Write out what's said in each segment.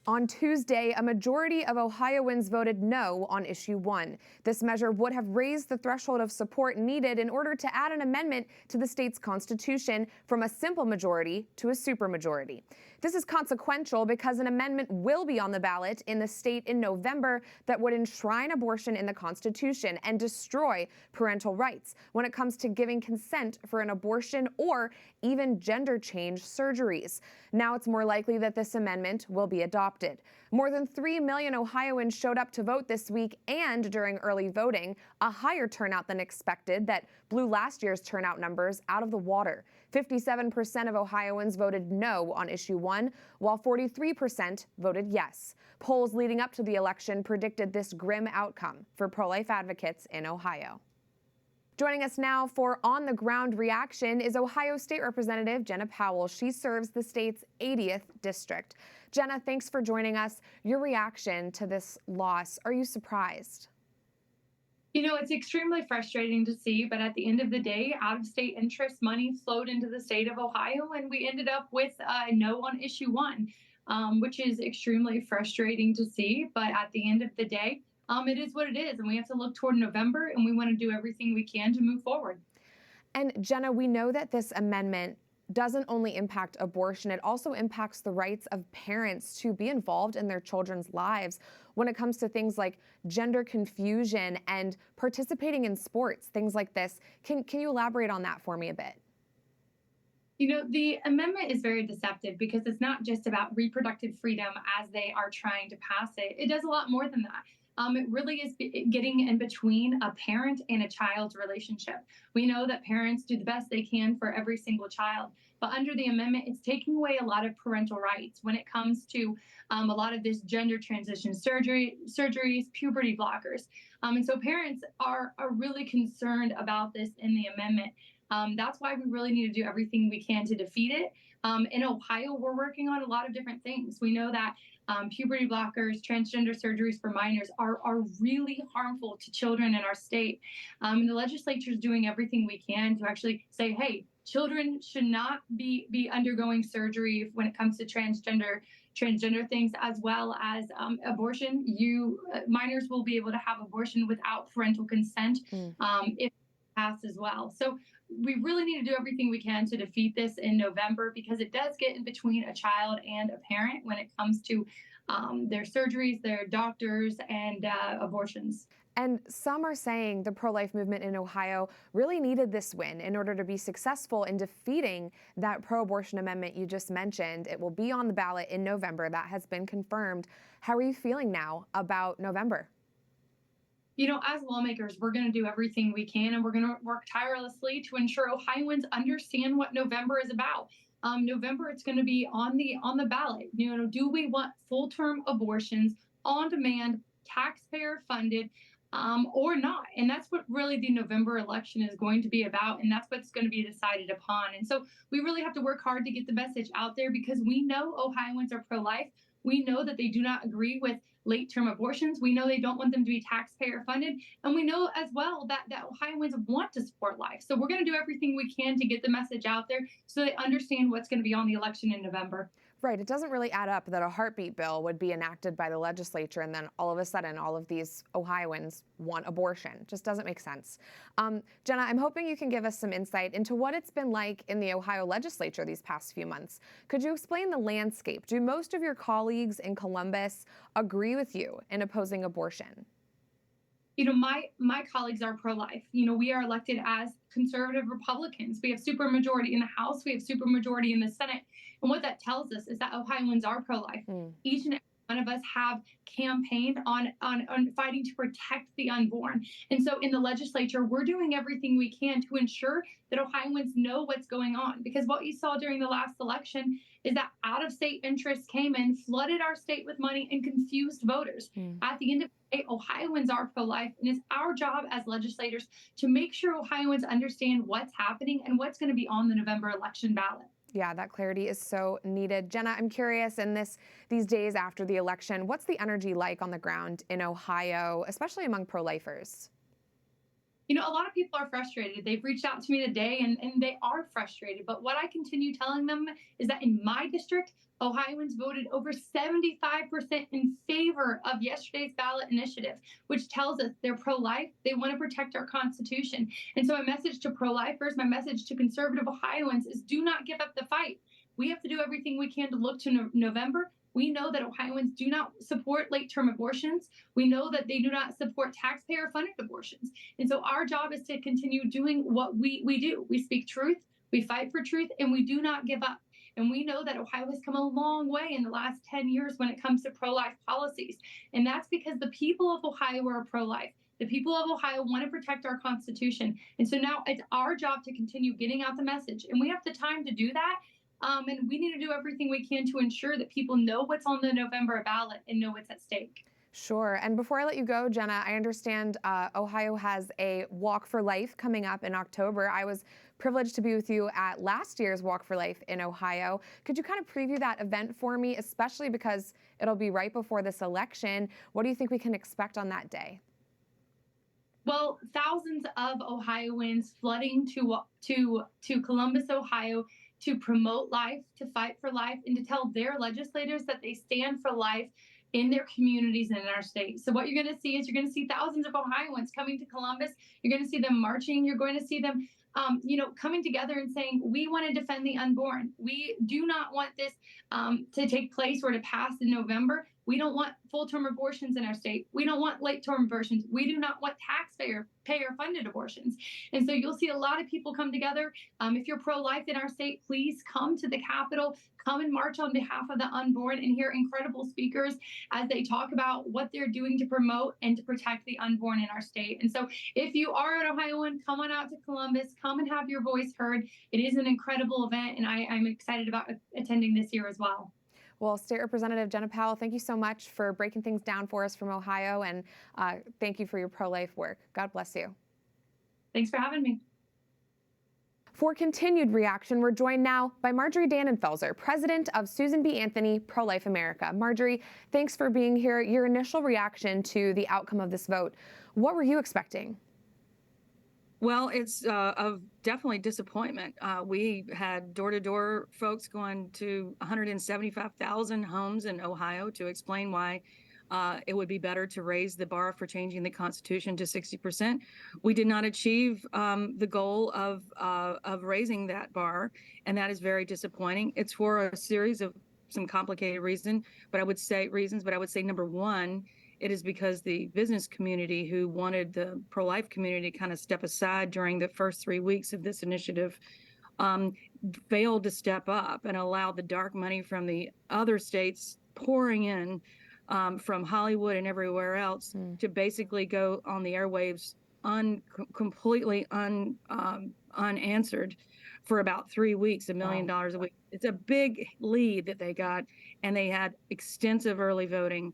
On Tuesday, a majority of Ohioans voted no on Issue 1. This measure would have raised the threshold of support needed in order to add an amendment to the state's constitution from a simple majority to a supermajority. This is consequential because an amendment will be on the ballot in the state in November that would enshrine abortion in the Constitution and destroy parental rights when it comes to giving consent for an abortion or even gender change surgeries. Now it's more likely that this amendment will be adopted. More than 3 million Ohioans showed up to vote this week, and during early voting, a higher turnout than expected that blew last year's turnout numbers out of the water. 57% of Ohioans voted no on Issue 1, while 43% voted yes. Polls leading up to the election predicted this grim outcome for pro-life advocates in Ohio. Joining us now for on-the-ground reaction is Ohio State Representative Jenna Powell. She serves the state's 80th district. Jenna, thanks for joining us. Your reaction to this loss, are you surprised? You know, it's extremely frustrating to see, but at the end of the day, out-of-state interest money flowed into the state of Ohio, and we ended up with no on Issue 1, which is extremely frustrating to see. But at the end of the day, it is what it is, and we have to look toward November, and we want to do everything we can to move forward. And Jenna, we know that this amendment doesn't only impact abortion, it also impacts the rights of parents to be involved in their children's lives when it comes to things like gender confusion and participating in sports, things like this. Can you elaborate on that for me a bit? You know, the amendment is very deceptive because it's not just about reproductive freedom as they are trying to pass it. It does a lot more than that. It really is getting in between a parent and a child's relationship. We know that parents do the best they can for every single child, but under the amendment, it's taking away a lot of parental rights when it comes to a lot of this gender transition surgeries, puberty blockers. And so parents are really concerned about this in the amendment. That's why we really need to do everything we can to defeat it. In Ohio, we're working on a lot of different things. We know that puberty blockers, transgender surgeries for minors are really harmful to children in our state. And the legislature is doing everything we can to actually say, hey, children should not be undergoing surgery when it comes to transgender things, as well as abortion. Minors will be able to have abortion without parental consent if passed as well. So we really need to do everything we can to defeat this in November because it does get in between a child and a parent when it comes to their surgeries, their doctors, and abortions. And some are saying the pro-life movement in Ohio really needed this win in order to be successful in defeating that pro-abortion amendment you just mentioned. It will be on the ballot in November. That has been confirmed. How are you feeling now about November? You know, as lawmakers, we're going to do everything we can, and we're going to work tirelessly to ensure Ohioans understand what November is about. November, it's going to be on the ballot. You know, do we want full-term abortions on demand, taxpayer funded, or not? And that's what really the November election is going to be about, and that's what's going to be decided upon. And so we really have to work hard to get the message out there because we know Ohioans are pro-life. We know that they do not agree with late-term abortions. We know they don't want them to be taxpayer funded. And we know as well that Ohioans want to support life. So we're going to do everything we can to get the message out there so they understand what's going to be on the election in November. Right. It doesn't really add up that a heartbeat bill would be enacted by the legislature and then all of a sudden all of these Ohioans want abortion. Just doesn't make sense. Jenna, I'm hoping you can give us some insight into what it's been like in the Ohio legislature these past few months. Could you explain the landscape? Do most of your colleagues in Columbus agree with you in opposing abortion? You know, my colleagues are pro-life. You know, we are elected as conservative Republicans. We have supermajority in the House. We have supermajority in the Senate. And what that tells us is that Ohioans are pro-life. Each and every one of us have campaigned on fighting to protect the unborn. And so in the legislature, we're doing everything we can to ensure that Ohioans know what's going on. Because what you saw during the last election is that out-of-state interests came in, flooded our state with money, and confused voters. At the end of the day, Ohioans are pro-life, and it's our job as legislators to make sure Ohioans understand what's happening and what's going to be on the November election ballot. Yeah, that clarity is so needed. Jenna, I'm curious, in these days after the election, what's the energy like on the ground in Ohio, especially among pro-lifers? You know, a lot of people are frustrated. They've reached out to me today and they are frustrated. But what I continue telling them is that in my district, Ohioans voted over 75% in favor of yesterday's ballot initiative, which tells us they're pro-life. They want to protect our Constitution. And so my message to pro-lifers, my message to conservative Ohioans is do not give up the fight. We have to do everything we can to look to November. We know that Ohioans do not support late-term abortions. We know that they do not support taxpayer-funded abortions. And so our job is to continue doing what we do. We speak truth, we fight for truth, and we do not give up. And we know that Ohio has come a long way in the last 10 years when it comes to pro-life policies. And that's because the people of Ohio are pro-life. The people of Ohio want to protect our Constitution. And so now it's our job to continue getting out the message. And we have the time to do that. And we need to do everything we can to ensure that people know what's on the November ballot and know what's at stake. Sure. And before I let you go, Jenna, I understand Ohio has a Walk for Life coming up in October. I was privileged to be with you at last year's Walk for Life in Ohio. Could you kind of preview that event for me, especially because it'll be right before this election? What do you think we can expect on that day? Well, thousands of Ohioans flooding to Columbus, Ohio, to promote life, to fight for life, and to tell their legislators that they stand for life in their communities and in our state. So what you're going to see is you're going to see thousands of Ohioans coming to Columbus. You're going to see them marching. You're going to see them, coming together and saying, we want to defend the unborn. We do not want this to take place or to pass in November. We don't want full-term abortions in our state. We don't want late-term abortions. We do not want taxpayer-funded abortions. And so you'll see a lot of people come together. If you're pro-life in our state, please come to the Capitol, come and march on behalf of the unborn and hear incredible speakers as they talk about what they're doing to promote and to protect the unborn in our state. And so if you are an Ohioan, come on out to Columbus, come and have your voice heard. It is an incredible event, and I'm excited about attending this year as well. Well, State Representative Jenna Powell, thank you so much for breaking things down for us from Ohio, and thank you for your pro-life work. God bless you. Thanks for having me. For continued reaction, we're joined now by Marjorie Dannenfelser, president of Susan B. Anthony Pro-Life America. Marjorie, thanks for being here. Your initial reaction to the outcome of this vote, what were you expecting? Well, it's of definitely disappointment. We had door-to-door folks going to 175,000 homes in Ohio to explain why it would be better to raise the bar for changing the Constitution to 60%. We did not achieve the goal of raising that bar, and that is very disappointing. It's for a series of some complicated reasons, but I would say number one, it is because the business community who wanted the pro-life community to kind of step aside during the first 3 weeks of this initiative failed to step up and allow the dark money from the other states pouring in from Hollywood and everywhere else to basically go on the airwaves completely unanswered for about 3 weeks, $1 million a week. It's a big lead that they got, and they had extensive early voting.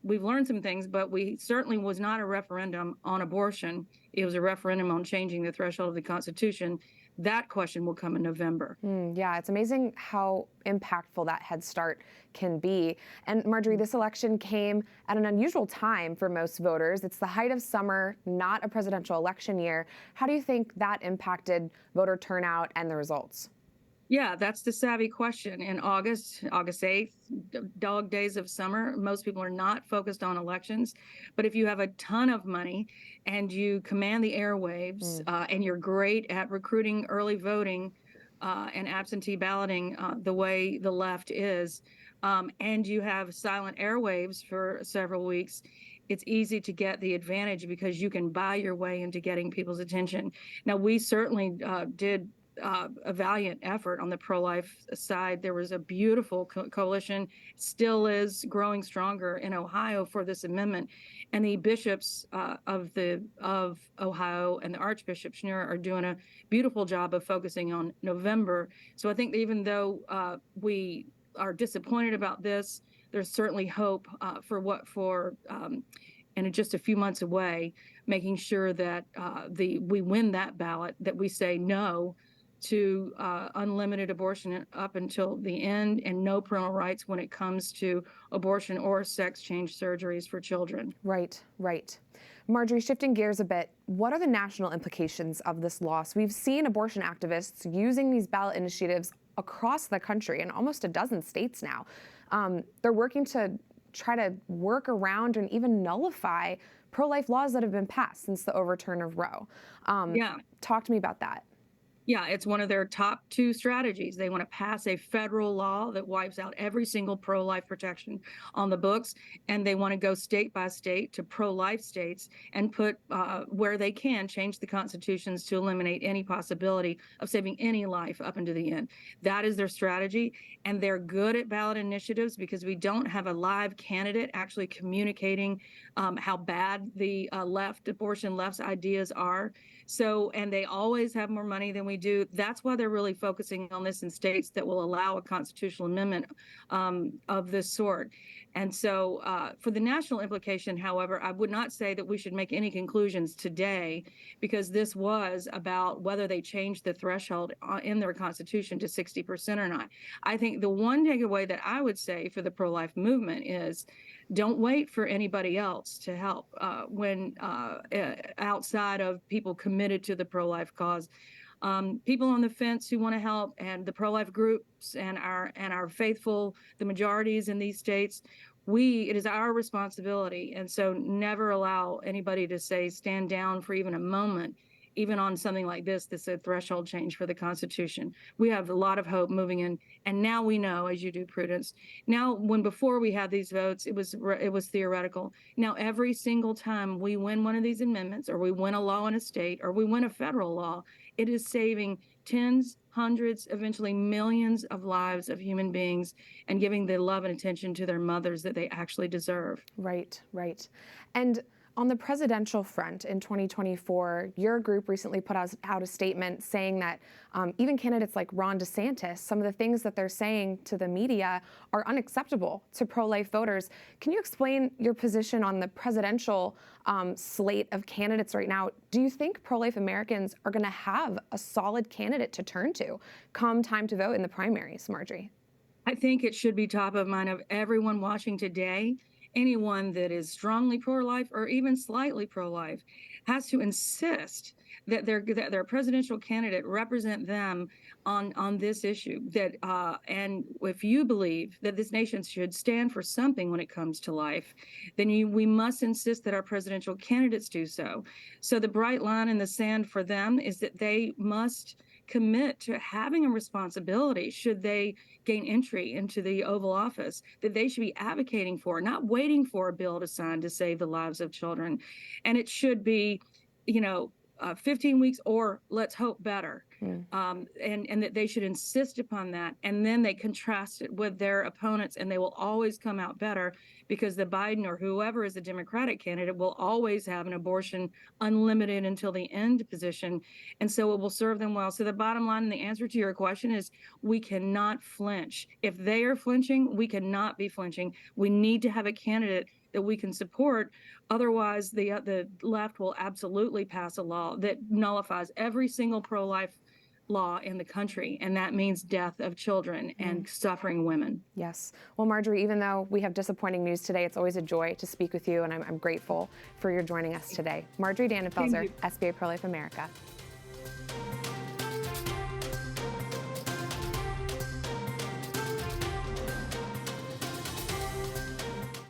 We've learned some things, but we certainly was not a referendum on abortion. It was a referendum on changing the threshold of the Constitution. That question will come in November. Yeah, it's amazing how impactful that head start can be. And Marjorie, this election came at an unusual time for most voters. It's the height of summer, not a presidential election year. How do you think that impacted voter turnout and the results? Yeah, that's the savvy question. In August 8th, dog days of summer, most people are not focused on elections. But if you have a ton of money and you command the airwaves and you're great at recruiting early voting and absentee balloting the way the left is, and you have silent airwaves for several weeks, it's easy to get the advantage because you can buy your way into getting people's attention. Now, we certainly did a valiant effort on the pro-life side. There was a beautiful coalition, still is growing stronger in Ohio for this amendment, and the bishops of Ohio and the Archbishop Schnur are doing a beautiful job of focusing on November. So I think that even though we are disappointed about this, there's certainly hope and just a few months away, making sure that we win that ballot, that we say no to unlimited abortion up until the end, and no parental rights when it comes to abortion or sex change surgeries for children. Right. Marjorie, shifting gears a bit, what are the national implications of this loss? We've seen abortion activists using these ballot initiatives across the country in almost a dozen states now. They're working to try to work around and even nullify pro-life laws that have been passed since the overturn of Roe. Yeah. Talk to me about that. Yeah, it's one of their top two strategies. They want to pass a federal law that wipes out every single pro-life protection on the books, and they want to go state by state to pro-life states and put, where they can, change the constitutions to eliminate any possibility of saving any life up into the end. That is their strategy, and they're good at ballot initiatives because we don't have a live candidate actually communicating how bad the abortion left's ideas are. So, and they always have more money than we do. That's why they're really focusing on this in states that will allow a constitutional amendment of this sort. And so for the national implication, however, I would not say that we should make any conclusions today, because this was about whether they changed the threshold in their constitution to 60% or not. I think the one takeaway that I would say for the pro-life movement is, don't wait for anybody else to help when outside of people committed to the pro-life cause. People on the fence who want to help, and the pro-life groups and our faithful, the majorities in these states, it is our responsibility. And so never allow anybody to say stand down for even a moment, even on something like this that's a threshold change for the Constitution. We have a lot of hope moving in. And now we know, as you do, Prudence, now before we had these votes, it was theoretical. Now every single time we win one of these amendments, or we win a law in a state, or we win a federal law, it is saving tens, hundreds, eventually millions of lives of human beings, and giving the love and attention to their mothers that they actually deserve. Right, right. And on the presidential front in 2024, your group recently put out a statement saying that even candidates like Ron DeSantis, some of the things that they're saying to the media are unacceptable to pro-life voters. Can you explain your position on the presidential slate of candidates right now? Do you think pro-life Americans are going to have a solid candidate to turn to come time to vote in the primaries, Marjorie? I think it should be top of mind of everyone watching today. Anyone that is strongly pro-life or even slightly pro-life has to insist that their presidential candidate represent them on this issue. And if you believe that this nation should stand for something when it comes to life, then we must insist that our presidential candidates do so. So the bright line in the sand for them is that they must commit to having a responsibility should they gain entry into the Oval Office, that they should be advocating for, not waiting for a bill to sign to save the lives of children. And it should be, 15 weeks, or let's hope better. And that they should insist upon that. And then they contrast it with their opponents, and they will always come out better, because the Biden or whoever is the Democratic candidate will always have an abortion unlimited until the end position. And so it will serve them well. So the bottom line and the answer to your question is, we cannot flinch. If they are flinching, we cannot be flinching. We need to have a candidate that we can support. Otherwise, the left will absolutely pass a law that nullifies every single pro-life law in the country, and that means death of children and suffering women. Yes. Well, Marjorie, even though we have disappointing news today, it's always a joy to speak with you, and I'm grateful for your joining us today. Marjorie Dannenfelser, SBA Pro-Life America.